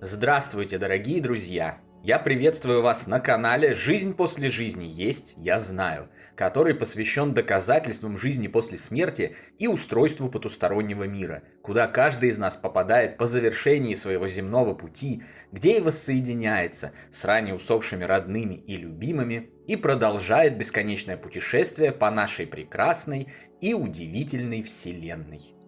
Здравствуйте, дорогие друзья! Я приветствую вас на канале «Жизнь после жизни есть, я знаю», который посвящен доказательствам жизни после смерти и устройству потустороннего мира, куда каждый из нас попадает по завершении своего земного пути, где и воссоединяется с ранее усопшими родными и любимыми и продолжает бесконечное путешествие по нашей прекрасной и удивительной вселенной.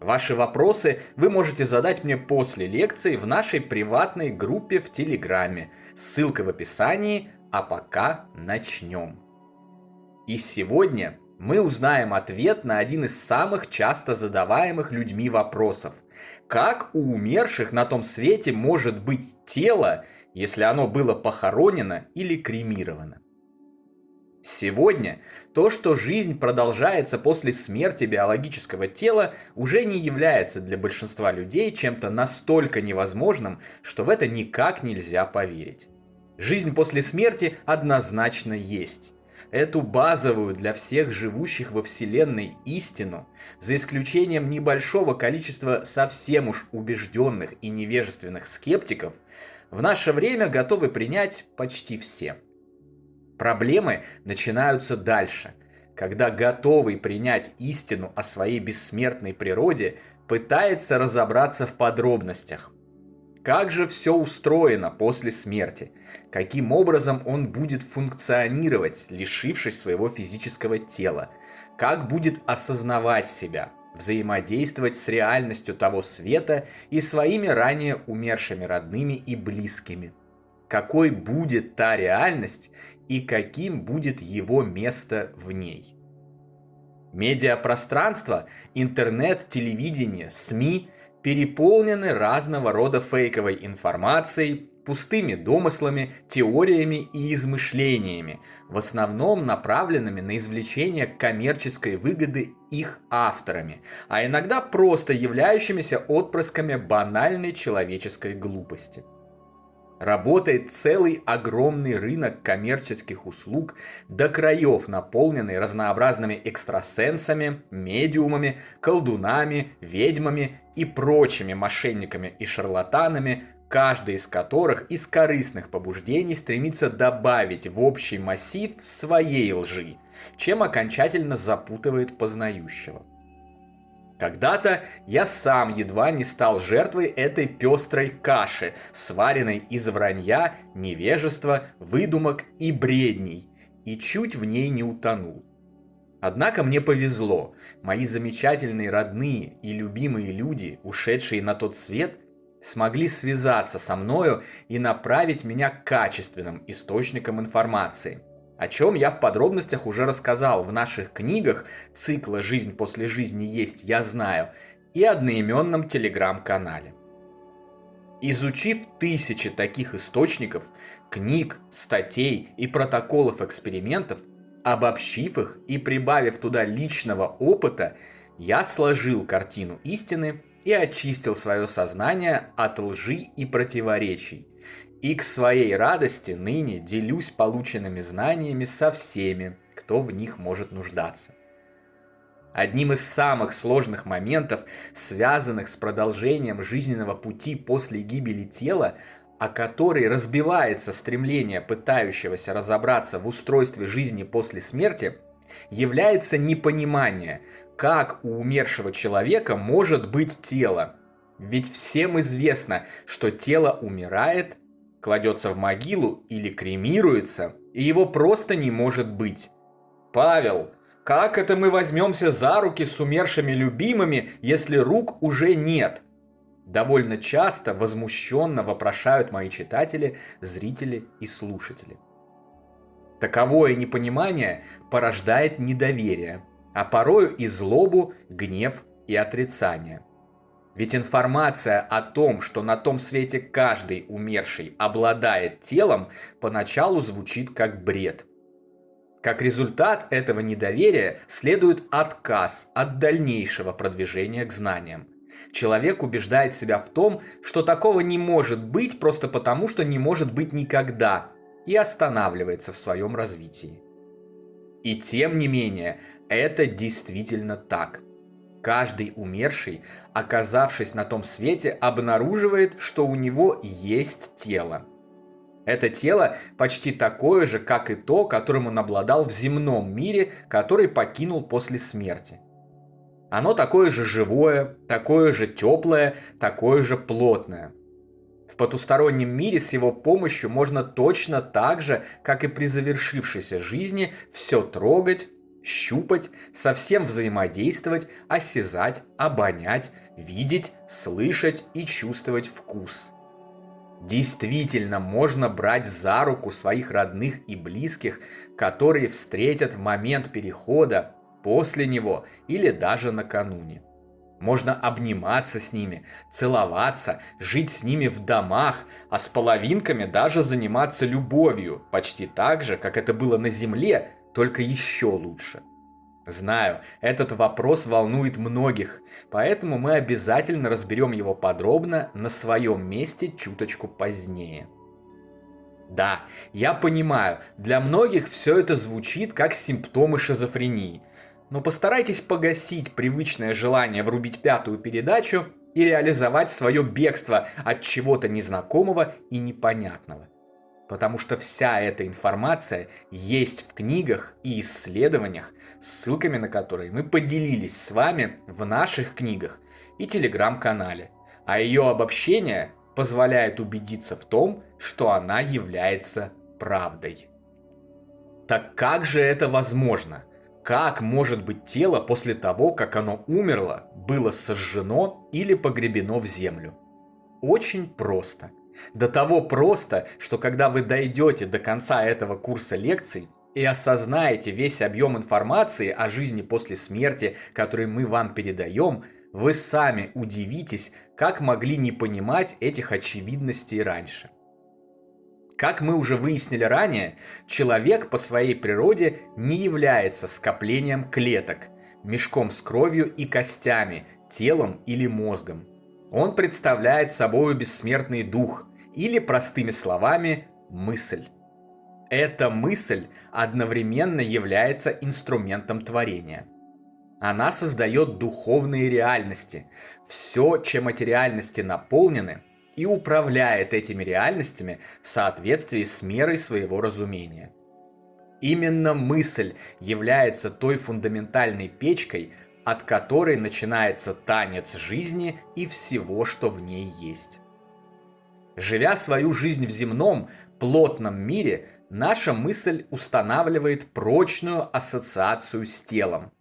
Ваши вопросы вы можете задать мне после лекции в нашей приватной группе в Телеграме. Ссылка в описании, а пока начнем. И сегодня мы узнаем ответ на один из самых часто задаваемых людьми вопросов. Как у умерших на том свете может быть тело, если оно было похоронено или кремировано? Сегодня то, что жизнь продолжается после смерти биологического тела, уже не является для большинства людей чем-то настолько невозможным, что в это никак нельзя поверить. Жизнь после смерти однозначно есть. Эту базовую для всех живущих во Вселенной истину, за исключением небольшого количества совсем уж убежденных и невежественных скептиков, в наше время готовы принять почти все. Проблемы начинаются дальше, когда готовый принять истину о своей бессмертной природе пытается разобраться в подробностях. Как же все устроено после смерти? Каким образом он будет функционировать, лишившись своего физического тела? Как будет осознавать себя, взаимодействовать с реальностью того света и своими ранее умершими родными и близкими? Какой будет та реальность и каким будет его место в ней? Медиапространство, интернет, телевидение, СМИ переполнены разного рода фейковой информацией, пустыми домыслами, теориями и измышлениями, в основном направленными на извлечение коммерческой выгоды их авторами, а иногда просто являющимися отпрысками банальной человеческой глупости. Работает целый огромный рынок коммерческих услуг, до краев наполненный разнообразными экстрасенсами, медиумами, колдунами, ведьмами и прочими мошенниками и шарлатанами, каждый из которых из корыстных побуждений стремится добавить в общий массив своей лжи, чем окончательно запутывает познающего. Когда-то я сам едва не стал жертвой этой пестрой каши, сваренной из вранья, невежества, выдумок и бредней, и чуть в ней не утонул. Однако мне повезло, мои замечательные родные и любимые люди, ушедшие на тот свет, смогли связаться со мною и направить меня к качественным источникам информации, о чем я в подробностях уже рассказал в наших книгах цикла «Жизнь после жизни есть, я знаю» и одноименном телеграм-канале. Изучив тысячи таких источников, книг, статей и протоколов экспериментов, обобщив их и прибавив туда личного опыта, я сложил картину истины и очистил свое сознание от лжи и противоречий. И к своей радости ныне делюсь полученными знаниями со всеми, кто в них может нуждаться. Одним из самых сложных моментов, связанных с продолжением жизненного пути после гибели тела, о который разбивается стремление пытающегося разобраться в устройстве жизни после смерти, является непонимание, как у умершего человека может быть тело. Ведь всем известно, что тело умирает, кладется в могилу или кремируется, и его просто не может быть. Павел, как это мы возьмемся за руки с умершими любимыми, если рук уже нет? Довольно часто возмущенно вопрошают мои читатели, зрители и слушатели. Таковое непонимание порождает недоверие, а порою и злобу, гнев и отрицание. Ведь информация о том, что на том свете каждый умерший обладает телом, поначалу звучит как бред. Как результат этого недоверия следует отказ от дальнейшего продвижения к знаниям. Человек убеждает себя в том, что такого не может быть просто потому, что не может быть никогда, и останавливается в своем развитии. И тем не менее, это действительно так. Каждый умерший, оказавшись на том свете, обнаруживает, что у него есть тело. Это тело почти такое же, как и то, которым он обладал в земном мире, который покинул после смерти. Оно такое же живое, такое же теплое, такое же плотное. В потустороннем мире с его помощью можно точно так же, как и при завершившейся жизни, все трогать, щупать, со всем взаимодействовать, осязать, обонять, видеть, слышать и чувствовать вкус. Действительно можно брать за руку своих родных и близких, которые встретят в момент перехода, после него или даже накануне. Можно обниматься с ними, целоваться, жить с ними в домах, а с половинками даже заниматься любовью, почти так же, как это было на Земле, только еще лучше. Знаю, этот вопрос волнует многих, поэтому мы обязательно разберем его подробно на своем месте чуточку позднее. Да, я понимаю, для многих все это звучит как симптомы шизофрении, но постарайтесь погасить привычное желание врубить пятую передачу и реализовать свое бегство от чего-то незнакомого и непонятного. Потому что вся эта информация есть в книгах и исследованиях, ссылками на которые мы поделились с вами в наших книгах и телеграм-канале. А ее обобщение позволяет убедиться в том, что она является правдой. Так как же это возможно? Как может быть тело после того, как оно умерло, было сожжено или погребено в землю? Очень просто. До того просто, что когда вы дойдете до конца этого курса лекций и осознаете весь объем информации о жизни после смерти, который мы вам передаем, вы сами удивитесь, как могли не понимать этих очевидностей раньше. Как мы уже выяснили ранее, человек по своей природе не является скоплением клеток, мешком с кровью и костями, телом или мозгом. Он представляет собой бессмертный дух, или, простыми словами, мысль. Эта мысль одновременно является инструментом творения. Она создает духовные реальности, все, чем эти реальности наполнены, и управляет этими реальностями в соответствии с мерой своего разумения. Именно мысль является той фундаментальной печкой, от которой начинается танец жизни и всего, что в ней есть. Живя свою жизнь в земном, плотном мире, наша мысль устанавливает прочную ассоциацию с телом.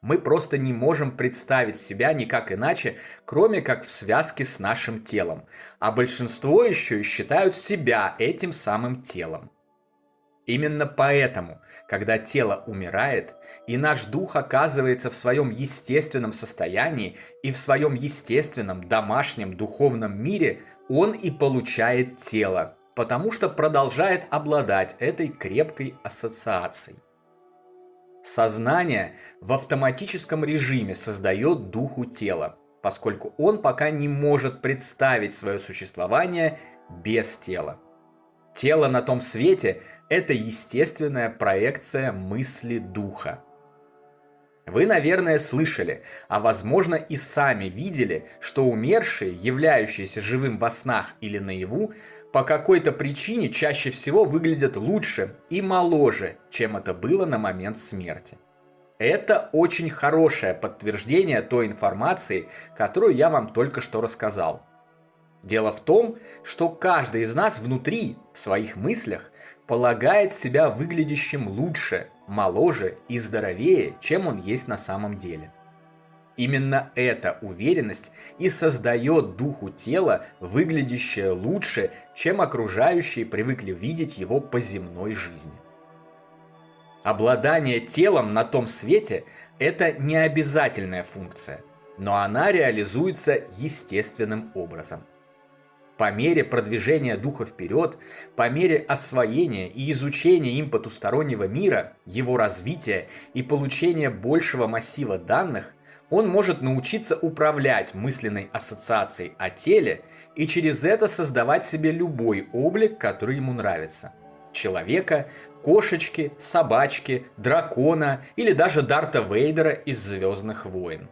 Мы просто не можем представить себя никак иначе, кроме как в связке с нашим телом, а большинство еще и считают себя этим самым телом. Именно поэтому, когда тело умирает, и наш дух оказывается в своем естественном состоянии и в своем естественном домашнем духовном мире, он и получает тело, потому что продолжает обладать этой крепкой ассоциацией. Сознание в автоматическом режиме создает духу тело, поскольку он пока не может представить свое существование без тела. Тело на том свете – это естественная проекция мысли духа. Вы, наверное, слышали, а возможно и сами видели, что умершие, являющиеся живым во снах или наяву, по какой-то причине чаще всего выглядят лучше и моложе, чем это было на момент смерти. Это очень хорошее подтверждение той информации, которую я вам только что рассказал. Дело в том, что каждый из нас внутри, в своих мыслях, полагает себя выглядящим лучше, моложе и здоровее, чем он есть на самом деле. Именно эта уверенность и создает духу тела, выглядящее лучше, чем окружающие привыкли видеть его по земной жизни. Обладание телом на том свете – это не обязательная функция, но она реализуется естественным образом. По мере продвижения духа вперед, по мере освоения и изучения им потустороннего мира, его развития и получения большего массива данных, он может научиться управлять мысленной ассоциацией о теле и через это создавать себе любой облик, который ему нравится. Человека, кошечки, собачки, дракона или даже Дарта Вейдера из «Звездных войн».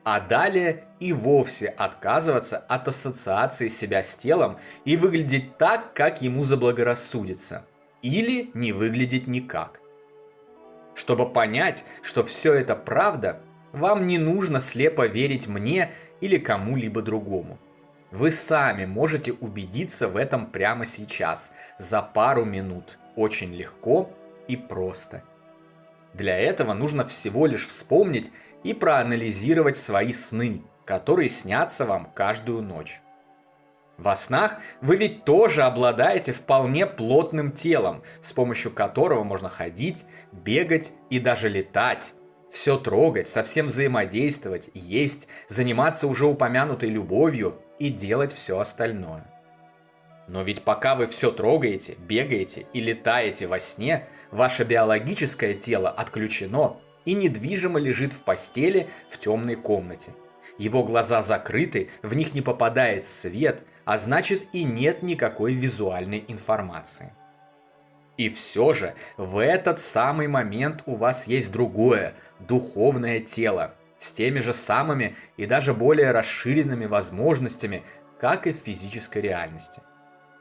А далее и вовсе отказываться от ассоциации себя с телом и выглядеть так, как ему заблагорассудится. Или не выглядеть никак. Чтобы понять, что все это правда, вам не нужно слепо верить мне или кому-либо другому. Вы сами можете убедиться в этом прямо сейчас, за пару минут, очень легко и просто. Для этого нужно всего лишь вспомнить и проанализировать свои сны, которые снятся вам каждую ночь. Во снах вы ведь тоже обладаете вполне плотным телом, с помощью которого можно ходить, бегать и даже летать. Все трогать, со всем взаимодействовать, есть, заниматься уже упомянутой любовью и делать все остальное. Но ведь пока вы все трогаете, бегаете и летаете во сне, ваше биологическое тело отключено и недвижимо лежит в постели в темной комнате. Его глаза закрыты, в них не попадает свет, а значит и нет никакой визуальной информации. И все же в этот самый момент у вас есть другое, духовное тело, с теми же самыми и даже более расширенными возможностями, как и в физической реальности.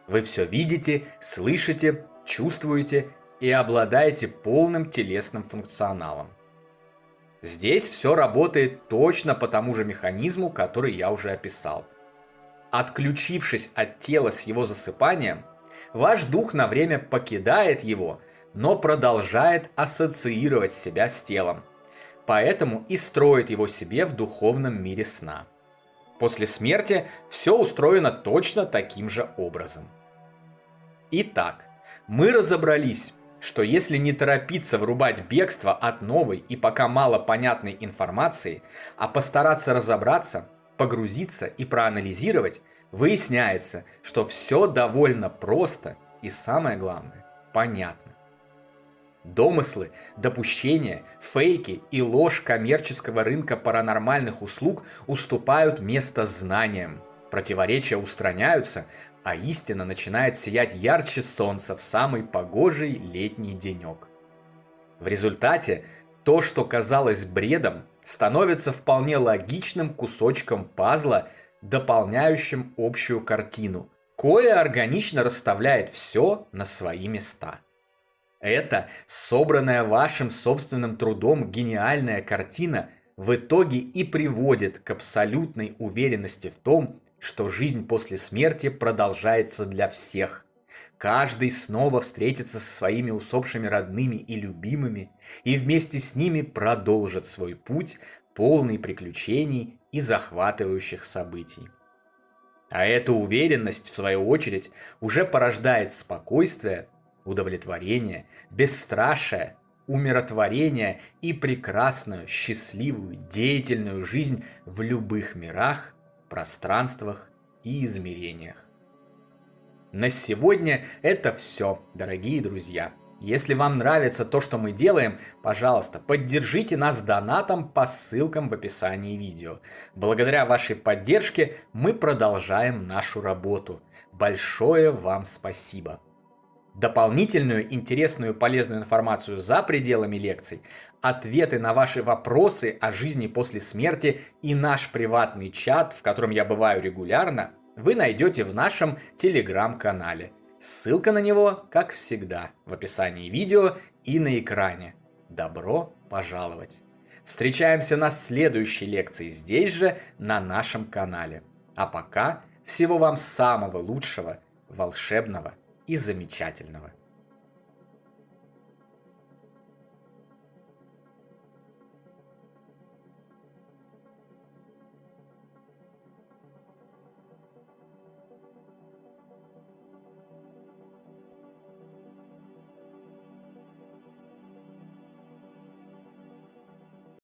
Вы все видите, слышите, чувствуете и обладаете полным телесным функционалом. Здесь все работает точно по тому же механизму, который я уже описал. Отключившись от тела с его засыпанием, ваш дух на время покидает его, но продолжает ассоциировать себя с телом. Поэтому и строит его себе в духовном мире сна. После смерти все устроено точно таким же образом. Итак, мы разобрались, что если не торопиться врубать бегство от новой и пока мало понятной информации, а постараться разобраться, погрузиться и проанализировать, выясняется, что все довольно просто и, самое главное, понятно. Домыслы, допущения, фейки и ложь коммерческого рынка паранормальных услуг уступают место знаниям. Противоречия устраняются, а истина начинает сиять ярче солнца в самый погожий летний денек. В результате то, что казалось бредом, становится вполне логичным кусочком пазла, дополняющим общую картину, кое органично расставляет все на свои места. Это собранная вашим собственным трудом гениальная картина в итоге и приводит к абсолютной уверенности в том, что жизнь после смерти продолжается для всех. Каждый снова встретится со своими усопшими родными и любимыми и вместе с ними продолжит свой путь, полный приключений и захватывающих событий. А эта уверенность, в свою очередь, уже порождает спокойствие, удовлетворение, бесстрашие, умиротворение и прекрасную, счастливую, деятельную жизнь в любых мирах, пространствах и измерениях. На сегодня это все, дорогие друзья. Если вам нравится то, что мы делаем, пожалуйста, поддержите нас донатом по ссылкам в описании видео. Благодаря вашей поддержке мы продолжаем нашу работу. Большое вам спасибо. Дополнительную интересную и полезную информацию за пределами лекций, ответы на ваши вопросы о жизни после смерти и наш приватный чат, в котором я бываю регулярно, вы найдете в нашем телеграм-канале. Ссылка на него, как всегда, в описании видео и на экране. Добро пожаловать! Встречаемся на следующей лекции здесь же, на нашем канале. А пока всего вам самого лучшего, волшебного и замечательного.